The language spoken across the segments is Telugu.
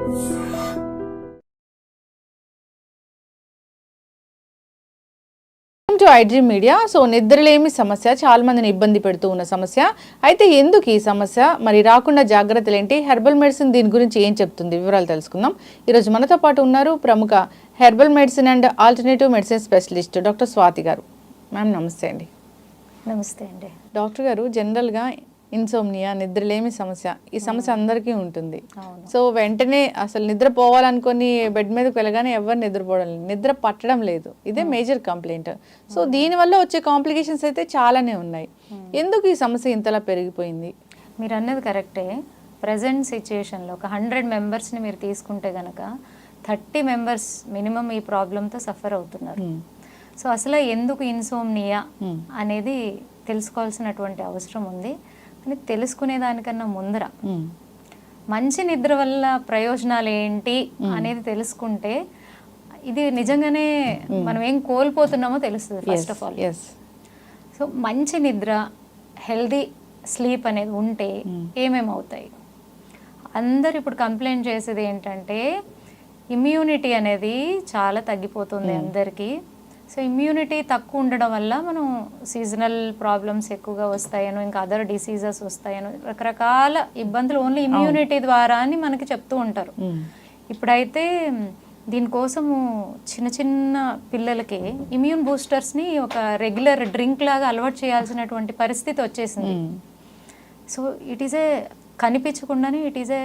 To iDream media. సో నిద్రలేమి సమస్య చాలా మందిని ఇబ్బంది పెడుతూ ఉన్న సమస్య. అయితే ఎందుకు ఈ సమస్య, మరి రాకుండా జాగ్రత్తలు ఏంటి, హెర్బల్ మెడిసిన్ దీని గురించి ఏం చెప్తుంది, వివరాలు తెలుసుకుందాం. ఈరోజు మనతో పాటు ఉన్నారు ప్రముఖ herbal medicine and alternative medicine specialist doctor Swathi గారు. మ్యామ్ నమస్తే అండి. నమస్తే అండి. డాక్టర్ గారు, జనరల్గా ఇన్సోమ్నియా, నిద్రలేమి సమస్య, ఈ సమస్య అందరికీ ఉంటుంది. సో వెంటనే అసలు నిద్ర పోవాలనుకొని బెడ్ మీదకి వెళ్ళగానే ఎవరు నిద్రపోవడం లేదు, నిద్ర పట్టడం లేదు. ఇదే మేజర్ కంప్లైంట్. సో దీనివల్ల వచ్చే కాంప్లికేషన్స్ అయితే చాలానే ఉన్నాయి. ఎందుకు ఈ సమస్య ఇంతలా పెరిగిపోయింది? మీరు అన్నది కరెక్టే. ప్రజెంట్ సిచ్యుయేషన్లో ఒక 100 మెంబర్స్ని మీరు తీసుకుంటే కనుక 30 మెంబర్స్ మినిమం ఈ ప్రాబ్లంతో సఫర్ అవుతున్నారు. సో అసలు ఎందుకు ఇన్సోమ్నియా అనేది తెలుసుకోవాల్సినటువంటి అవసరం ఉంది. కానీ తెలుసుకునే దానికన్నా ముందర మంచి నిద్ర వల్ల ప్రయోజనాలు ఏంటి అనేది తెలుసుకుంటే ఇది నిజంగానే మనం ఏం కోల్పోతున్నామో తెలుస్తుంది ఫస్ట్ ఆఫ్ ఆల్. సో మంచి నిద్ర, హెల్దీ స్లీప్ అనేది ఉంటే ఏమేమి అవుతాయి? అందరు ఇప్పుడు కంప్లైంట్ చేసేది ఏంటంటే ఇమ్యూనిటీ అనేది చాలా తగ్గిపోతుంది అందరికీ. సో ఇమ్యూనిటీ తక్కువ ఉండడం వల్ల మనం సీజనల్ ప్రాబ్లమ్స్ ఎక్కువగా వస్తాయనో, ఇంకా అదర్ డిసీజెస్ వస్తాయనో, రకరకాల ఇబ్బందులు ఓన్లీ ఇమ్యూనిటీ ద్వారా అని మనకి చెప్తూ ఉంటారు. ఇప్పుడైతే దీనికోసము చిన్న చిన్న పిల్లలకి ఇమ్యూన్ బూస్టర్స్ని ఒక రెగ్యులర్ డ్రింక్ లాగా అలవాటు చేయాల్సినటువంటి పరిస్థితి వచ్చేసింది. సో ఇట్ ఈస్ ఏ కనిపించకుండానే it is a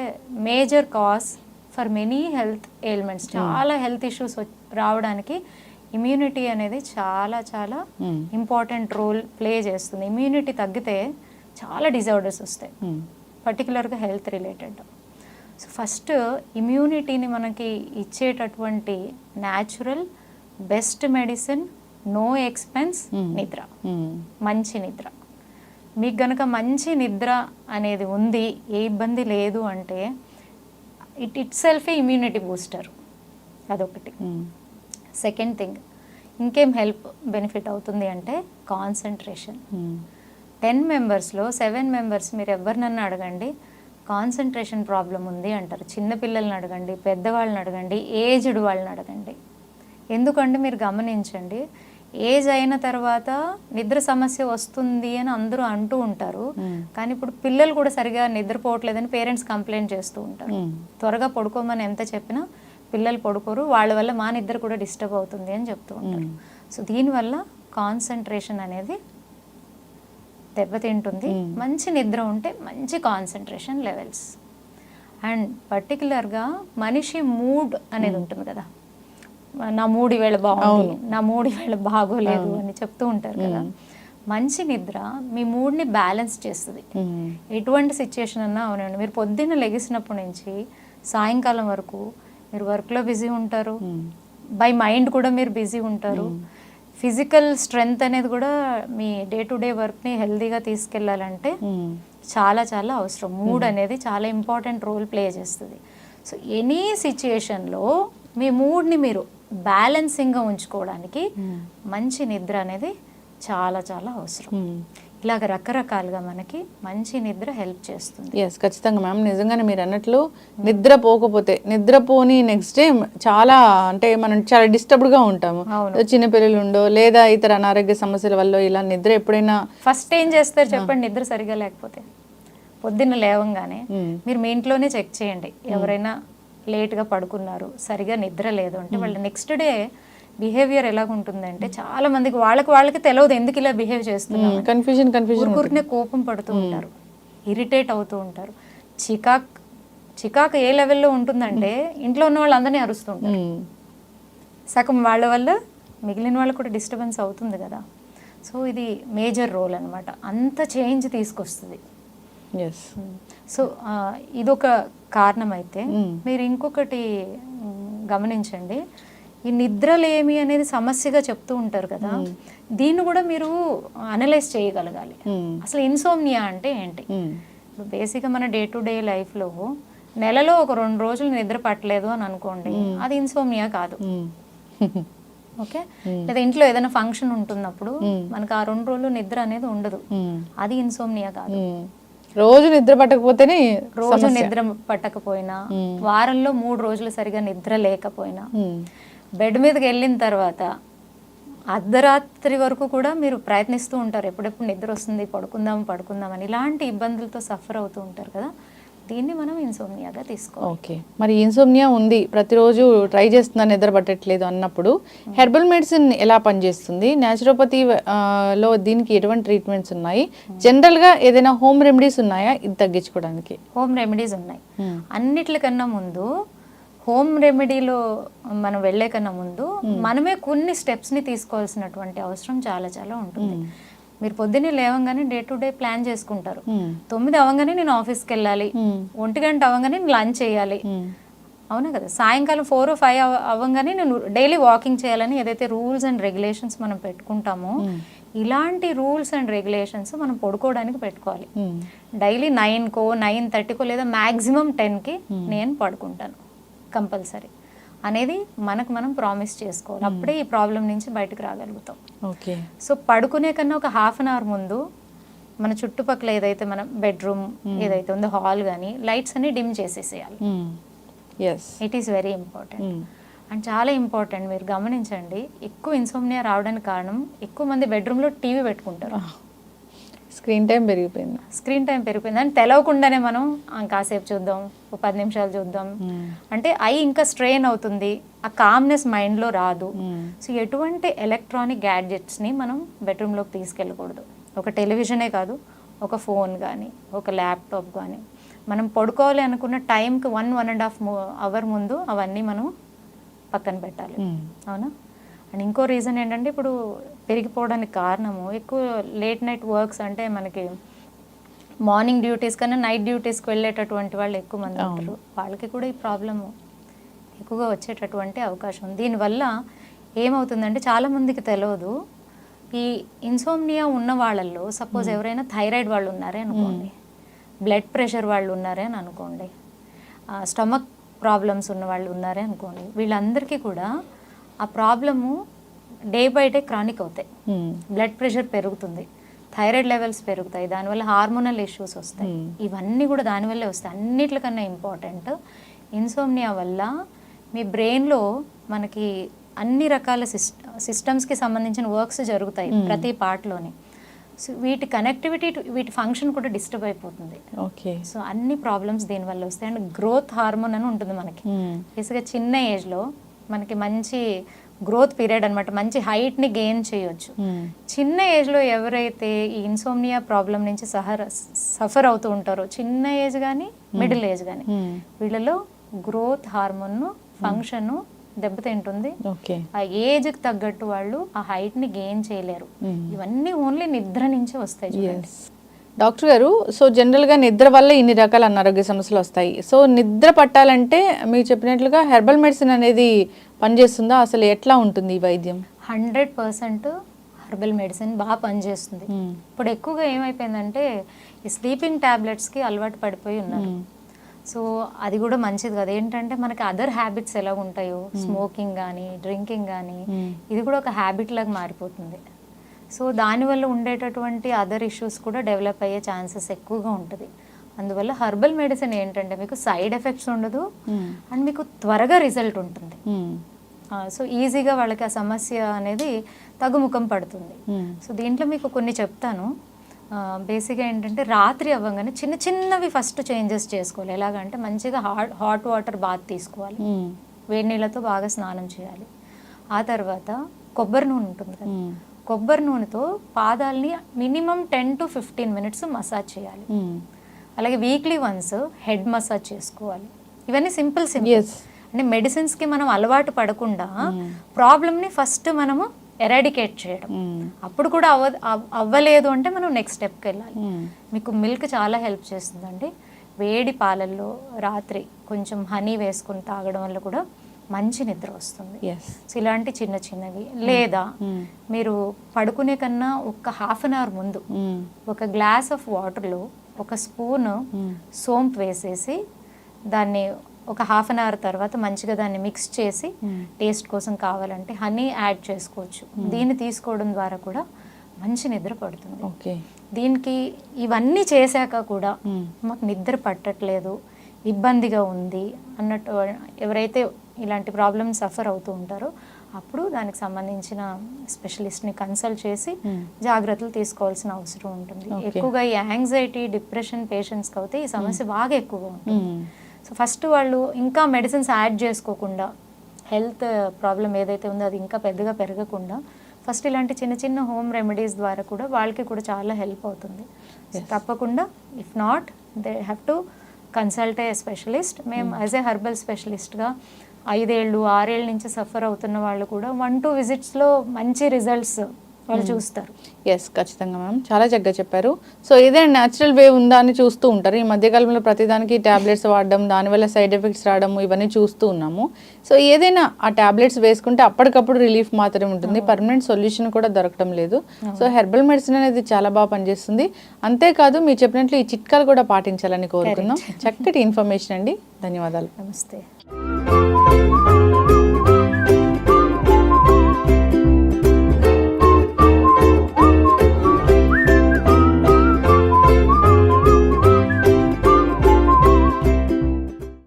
major cause for many health ailments. చాలా హెల్త్ ఇష్యూస్ రావడానికి ఇమ్యూనిటీ అనేది చాలా చాలా ఇంపార్టెంట్ రోల్ ప్లే చేస్తుంది. ఇమ్యూనిటీ తగ్గితే చాలా డిజార్డర్స్ వస్తాయి, పర్టికులర్గా హెల్త్ రిలేటెడ్. సో ఫస్ట్ ఇమ్యూనిటీని మనకి ఇచ్చేటటువంటి natural best medicine, no expense, నిద్ర. మంచి నిద్ర. మీకు గనక మంచి నిద్ర అనేది ఉంది, ఏ ఇబ్బంది లేదు అంటే ఇట్ సెల్ఫ్ ఇమ్యూనిటీ బూస్టర్. అదొకటి. సెకండ్ థింగ్, ఇంకేం హెల్ప్ బెనిఫిట్ అవుతుంది అంటే కాన్సన్ట్రేషన్. 10 మెంబర్స్లో 7 మెంబర్స్ మీరు ఎవరినన్నా అడగండి కాన్సన్ట్రేషన్ ప్రాబ్లం ఉంది అంటారు. చిన్నపిల్లల్ని అడగండి, పెద్దవాళ్ళని అడగండి, ఏజ్డ్ వాళ్ళని అడగండి. ఎందుకంటే మీరు గమనించండి, ఏజ్ అయిన తర్వాత నిద్ర సమస్య వస్తుంది అని అందరూ అంటూ ఉంటారు. కానీ ఇప్పుడు పిల్లలు కూడా సరిగా నిద్రపోవట్లేదని పేరెంట్స్ కంప్లైంట్ చేస్తూ ఉంటారు. త్వరగా పడుకోమని ఎంత చెప్పినా పిల్లలు పడుకోరు, వాళ్ళ వల్ల మా నిద్ర కూడా డిస్టర్బ్ అవుతుంది అని చెప్తూ ఉంటారు. సో దీనివల్ల కాన్సన్ట్రేషన్ అనేది దెబ్బతింటుంది. మంచి నిద్ర ఉంటే మంచి కాన్సన్ట్రేషన్ లెవెల్స్. అండ్ పర్టికులర్గా మనిషి మూడ్ అనేది ఉంటుంది కదా, నా మూడు ఈవేళ బాగుంది, నా మూడు ఈవేళ బాగోలేదు అని చెప్తూ ఉంటారు కదా. మంచి నిద్ర మీ మూడ్ని బ్యాలెన్స్ చేస్తుంది. ఎటువంటి సిచ్యుయేషన్ అన్నా అవునండి, మీరు పొద్దున్న లెగిసినప్పటి నుంచి సాయంకాలం వరకు మీరు వర్క్లో బిజీ ఉంటారు, బై మైండ్ కూడా మీరు బిజీ ఉంటారు. ఫిజికల్ స్ట్రెంగ్త్ అనేది కూడా మీ డే టు డే వర్క్ని హెల్దీగా తీసుకెళ్ళాలంటే చాలా చాలా అవసరం. మూడ్ అనేది చాలా ఇంపార్టెంట్ రోల్ ప్లే చేస్తుంది. సో ఎనీ సిచ్యుయేషన్లో మీ మూడ్ని మీరు బ్యాలెన్సింగ్గా ఉంచుకోవడానికి మంచి నిద్ర అనేది చాలా చాలా అవసరం. ఇలాగ రకరకాలుగా మనకి మంచి నిద్ర హెల్ప్ చేస్తుంది. ఎస్, ఖచ్చితంగా మ్యామ్. నిజంగానే మీరు అన్నట్లు నిద్రపోకపోతే, నిద్రపోని నెక్స్ట్ డే చాలా అంటే మనం చాలా డిస్టర్బ్డ్గా ఉంటాము. చిన్నపిల్లలు ఉండో లేదా ఇతర అనారోగ్య సమస్యల వల్ల ఇలా నిద్ర ఎప్పుడైనా ఫస్ట్ ఏం చేస్తారు చెప్పండి? నిద్ర సరిగా లేకపోతే పొద్దున్న లేవంగానే మీరు మీ ఇంట్లోనే చెక్ చేయండి. ఎవరైనా లేట్గా పడుకున్నారు, సరిగా నిద్ర లేదు అంటే వాళ్ళ నెక్స్ట్ డే బిహేవియర్ ఎలాగుంటుందంటే చాలా మందికి వాళ్ళకి తెలియదు ఎందుకు ఇలా బిహేవ్ చేస్తున్నారు. ఊరికూరినే కోపం పడుతూ ఉంటారు, ఇరిటేట్ అవుతూ ఉంటారు. చికాకు ఏ లెవెల్లో ఉంటుందంటే ఇంట్లో ఉన్న వాళ్ళందరినీ అరుస్తూ ఉంటారు. సగం వాళ్ళ వల్ల మిగిలిన వాళ్ళకు కూడా డిస్టర్బెన్స్ అవుతుంది కదా. సో ఇది మేజర్ రోల్ అనమాట, అంత చేంజ్ తీసుకొస్తుంది. సో ఇదొక కారణం. అయితే మీరు ఇంకొకటి గమనించండి, ఈ నిద్రలేమి అనేది సమస్యగా చెప్తూ ఉంటారు కదా, దీన్ని కూడా మీరు అనలైజ్ చేయగలగాలి. అసలు ఇన్సోమ్నియా అంటే ఏంటి? బేసిక్గా మన డే టు డే లైఫ్లో నెలలో ఒక 2 రోజులు నిద్ర పట్టలేదు అని అనుకోండి, అది ఇన్సోమ్నియా కాదు. ఓకే, లేదా ఇంట్లో ఏదైనా ఫంక్షన్ ఉంటున్నప్పుడు మనకు ఆ 2 రోజులు నిద్ర అనేది ఉండదు, అది ఇన్సోమ్నియా కాదు. రోజు నిద్ర పట్టకపోతేనే రోజు నిద్ర పట్టకపోయినా, వారంలో 3 రోజులు సరిగా నిద్ర లేకపోయినా, బెడ్ మీదకి వెళ్ళిన తర్వాత అర్ధరాత్రి వరకు కూడా మీరు ప్రయత్నిస్తూ ఉంటారు, ఎప్పుడెప్పుడు నిద్ర వస్తుంది, పడుకుందాం అని. ఇలాంటి ఇబ్బందులతో సఫర్ అవుతూ ఉంటారు కదా, దీన్ని మనం ఇన్సోమ్నియాగా తీసుకోవాలి. ఓకే, మరి ఇన్సోమ్నియా ఉంది, ప్రతిరోజు ట్రై చేస్తున్నా నిద్ర పట్టట్లేదు అన్నప్పుడు హెర్బల్ మెడిసిన్ ఎలా పనిచేస్తుంది? న్యాచురోపతి లో దీనికి ఎటువంటి ట్రీట్మెంట్స్ ఉన్నాయి? జనరల్గా ఏదైనా హోమ్ రెమెడీస్ ఉన్నాయా ఇది తగ్గించుకోవడానికి? హోమ్ రెమెడీస్ ఉన్నాయి. అన్నిట్లకన్నా ముందు హోమ్ రెమెడీలో మనం వెళ్ళే కన్నా ముందు మనమే కొన్ని స్టెప్స్ని తీసుకోవాల్సినటువంటి అవసరం చాలా చాలా ఉంటుంది. మీరు పొద్దున్నే లేవంగానే డే టు డే ప్లాన్ చేసుకుంటారు. 9 అవ్వగానే నేను ఆఫీస్కి వెళ్ళాలి, 1 గంట అవ్వగానే నేను లంచ్ చేయాలి, అవునా కదా. సాయంకాలం 4 or 5 అవ్వగానే నేను డైలీ వాకింగ్ చేయాలని ఏదైతే రూల్స్ అండ్ రెగ్యులేషన్స్ మనం పెట్టుకుంటామో, ఇలాంటి రూల్స్ అండ్ రెగ్యులేషన్స్ మనం పడుకోవడానికి పెట్టుకోవాలి. డైలీ 9కో 9:30కో లేదా మ్యాక్సిమం 10కి నేను పడుకుంటాను కంపల్సరీ అనేది మనకు మనం ప్రామిస్ చేసుకోవాలి. అప్పుడే ఈ ప్రాబ్లం నుంచి బయటకు రాగలుగుతాం. ఓకే, సో పడుకునే కన్నా ఒక 1/2 an hour ముందు మన చుట్టుపక్కల ఏదైతే మన బెడ్రూమ్ ఏదైతే ఉందో, హాల్ కానీ లైట్స్ అన్ని డిమ్ చేసేసేయాలి. It is very important and చాలా ఇంపార్టెంట్. మీరు గమనించండి, ఎక్కువ ఇన్సోమ్నియా రావడానికి కారణం ఎక్కువ మంది బెడ్రూమ్లో టీవీ పెట్టుకుంటారు. స్క్రీన్ టైం పెరిగిపోయింది అని తెలవకుండానే మనం కాసేపు చూద్దాం, 10 నిమిషాలు చూద్దాం అంటే ఐ ఇంకా స్ట్రెయిన్ అవుతుంది, ఆ కామ్నెస్ మైండ్లో రాదు. సో ఎటువంటి ఎలక్ట్రానిక్ గ్యాడ్జెట్స్ని మనం బెడ్రూమ్లోకి తీసుకెళ్ళకూడదు. ఒక టెలివిజనే కాదు, ఒక ఫోన్ కానీ ఒక ల్యాప్టాప్ కానీ మనం పడుకోవాలి అనుకున్న టైంకి 1.5 hour ముందు అవన్నీ మనం పక్కన పెట్టాలి, అవునా. అండ్ ఇంకో రీజన్ ఏంటంటే, ఇప్పుడు పెరిగిపోవడానికి కారణము ఎక్కువ లేట్ నైట్ వర్క్స్, అంటే మనకి మార్నింగ్ డ్యూటీస్ కన్నా నైట్ డ్యూటీస్కి వెళ్ళేటటువంటి వాళ్ళు ఎక్కువ మంది ఉంటారు. వాళ్ళకి కూడా ఈ ప్రాబ్లము ఎక్కువగా వచ్చేటటువంటి అవకాశం ఉంది. దీనివల్ల ఏమవుతుందంటే, చాలామందికి తెలియదు, ఈ ఇన్సోమ్నియా ఉన్న వాళ్ళల్లో సపోజ్ ఎవరైనా థైరాయిడ్ వాళ్ళు ఉన్నారే అనుకోండి, బ్లడ్ ప్రెషర్ వాళ్ళు ఉన్నారే అని అనుకోండి, స్టమక్ ప్రాబ్లమ్స్ ఉన్న వాళ్ళు ఉన్నారే అనుకోండి, వీళ్ళందరికీ కూడా ఆ problem day by day chronic అవుతాయి. బ్లడ్ ప్రెషర్ పెరుగుతుంది, థైరాయిడ్ లెవెల్స్ పెరుగుతాయి, దానివల్ల హార్మోనల్ ఇష్యూస్ వస్తాయి. ఇవన్నీ కూడా దానివల్లే వస్తాయి. అన్నిటికన్నా ఇంపార్టెంట్, ఇన్సోమ్నియా వల్ల మీ బ్రెయిన్లో మనకి అన్ని రకాల సిస్టమ్స్కి సంబంధించిన వర్క్స్ జరుగుతాయి ప్రతి పార్ట్లోని. సో వీటి కనెక్టివిటీ, వీటి ఫంక్షన్ కూడా డిస్టర్బ్ అయిపోతుంది. ఓకే, సో అన్ని ప్రాబ్లమ్స్ దీనివల్ల వస్తాయి. అండ్ గ్రోత్ హార్మోన్ అని ఉంటుంది మనకి, బేసిక్గా చిన్న ఏజ్లో మనకి మంచి గ్రోత్ పీరియడ్ అనమాట, మంచి హైట్ని గెయిన్ చేయొచ్చు. చిన్న ఏజ్లో ఎవరైతే ఈ ఇన్సోమ్నియా ప్రాబ్లం నుంచి సఫర్ అవుతూ ఉంటారో, చిన్న ఏజ్ కానీ మిడిల్ ఏజ్ కానీ, వీళ్ళలో గ్రోత్ హార్మోన్ ఫంక్షన్ దెబ్బతింటుంది. ఆ ఏజ్కి తగ్గట్టు వాళ్ళు ఆ హైట్ని గెయిన్ చేయలేరు. ఇవన్నీ ఓన్లీ నిద్ర నుంచే వస్తాయి చూడండి. డాక్టర్ గారు, సో జనరల్గా నిద్ర వల్ల ఇన్ని రకాల అనారోగ్య సమస్యలు వస్తాయి. సో నిద్ర పట్టాలంటే మీరు చెప్పినట్లుగా హెర్బల్ మెడిసిన్ అనేది పనిచేస్తుందా? అసలు ఎట్లా ఉంటుంది ఈ వైద్యం? 100% హెర్బల్ మెడిసిన్ బాగా పనిచేస్తుంది. ఇప్పుడు ఎక్కువగా ఏమైపోయిందంటే, ఈ స్లీపింగ్ ట్యాబ్లెట్స్కి అలవాటు పడిపోయి ఉన్నారు. సో అది కూడా మంచిది కదా. ఏంటంటే మనకి అదర్ హ్యాబిట్స్ ఎలా ఉంటాయో, స్మోకింగ్ కానీ డ్రింకింగ్ కానీ, ఇది కూడా ఒక హ్యాబిట్ లాగా మారిపోతుంది. సో దానివల్ల ఉండేటటువంటి అదర్ ఇష్యూస్ కూడా డెవలప్ అయ్యే ఛాన్సెస్ ఎక్కువగా ఉంటుంది. అందువల్ల హెర్బల్ మెడిసిన్ ఏంటంటే మీకు సైడ్ ఎఫెక్ట్స్ ఉండదు అండ్ మీకు త్వరగా రిజల్ట్ ఉంటుంది. సో ఈజీగా వాళ్ళకి ఆ సమస్య అనేది తగ్గుముఖం పడుతుంది. సో దీంట్లో మీకు కొన్ని చెప్తాను. బేసిక్గా ఏంటంటే, రాత్రి అవ్వగానే చిన్న చిన్నవి ఫస్ట్ చేంజెస్ చేసుకోవాలి. ఎలాగంటే, మంచిగా హాట్ వాటర్ బాత్ తీసుకోవాలి, వేడి నీళ్ళతో బాగా స్నానం చేయాలి. ఆ తర్వాత కొబ్బరి నూనె ఉంటుంది కదా, కొబ్బరి నూనెతో పాదాలని మినిమం 10 to 15 minutes మసాజ్ చేయాలి. అలాగే వీక్లీ వన్స్ హెడ్ మసాజ్ చేసుకోవాలి. ఇవన్నీ సింపుల్ అంటే మెడిసిన్స్కి మనం అలవాటు పడకుండా ప్రాబ్లమ్ని ఫస్ట్ మనము ఎరాడికేట్ చేయడం. అప్పుడు కూడా అవ్వలేదు అంటే మనం నెక్స్ట్ స్టెప్కి వెళ్ళాలి. మీకు మిల్క్ చాలా హెల్ప్ చేస్తుందండి. వేడి పాలల్లో రాత్రి కొంచెం హనీ వేసుకుని తాగడం వల్ల కూడా మంచి నిద్ర వస్తుంది. సో ఇలాంటి చిన్న చిన్నవి, లేదా మీరు పడుకునే కన్నా ఒక 1/2 an hour ముందు ఒక గ్లాస్ ఆఫ్ వాటర్లో 1 స్పూన్ సోంపు వేసేసి దాన్ని ఒక 1/2 an hour తర్వాత మంచిగా దాన్ని మిక్స్ చేసి టేస్ట్ కోసం కావాలంటే హనీ యాడ్ చేసుకోవచ్చు. దీన్ని తీసుకోవడం ద్వారా కూడా మంచి నిద్ర పడుతుంది. ఓకే. దీనికి ఇవన్నీ చేశాక కూడా మాకు నిద్ర పట్టట్లేదు, ఇబ్బందిగా ఉంది అన్నట్టు ఎవరైతే ఇలాంటి ప్రాబ్లమ్స్ సఫర్ అవుతూ ఉంటారో అప్పుడు దానికి సంబంధించిన స్పెషలిస్ట్ని కన్సల్ట్ చేసి జాగ్రత్తలు తీసుకోవాల్సిన అవసరం ఉంటుంది. ఎక్కువగా ఈ యాంగ్జైటీ, డిప్రెషన్ పేషెంట్స్కి అయితే ఈ సమస్య బాగా ఎక్కువగా ఉంటుంది. సో ఫస్ట్ వాళ్ళు ఇంకా మెడిసిన్స్ యాడ్ చేసుకోకుండా, హెల్త్ ప్రాబ్లం ఏదైతే ఉందో అది ఇంకా పెద్దగా పెరగకుండా ఫస్ట్ ఇలాంటి చిన్న చిన్న హోమ్ రెమెడీస్ ద్వారా కూడా వాళ్ళకి కూడా చాలా హెల్ప్ అవుతుంది. తప్పకుండా if not they have to consult a specialist. మేము యాజ్ ఏ హెర్బల్ స్పెషలిస్ట్గా 5 ఏళ్ళు 6 ఏళ్ళ నుంచి సఫర్ అవుతున్న వాళ్ళు కూడా 1-2 విజిట్స్లో మంచి రిజల్ట్స్ వాళ్ళు చూస్తారు. ఎస్, ఖచ్చితంగా మ్యామ్, చాలా చక్కగా చెప్పారు. సో ఏదైనా న్యాచురల్ వే ఉందా అని చూస్తూ ఉంటారు. ఈ మధ్యకాలంలో ప్రతిదానికి ట్యాబ్లెట్స్ వాడడం, దానివల్ల సైడ్ ఎఫెక్ట్స్ రావడం ఇవన్నీ చూస్తూ ఉన్నాము. సో ఏదైనా ఆ ట్యాబ్లెట్స్ వేసుకుంటే అప్పటికప్పుడు రిలీఫ్ మాత్రమే ఉంటుంది, పర్మనెంట్ సొల్యూషన్ కూడా దొరకడం లేదు. సో హెర్బల్ మెడిసిన్ అనేది చాలా బాగా పనిచేస్తుంది. అంతేకాదు మీరు చెప్పినట్లు ఈ చిట్కాలు కూడా పాటించాలని కోరుకున్నాం. చక్కటి ఇన్ఫర్మేషన్ అండి, ధన్యవాదాలు. నమస్తే.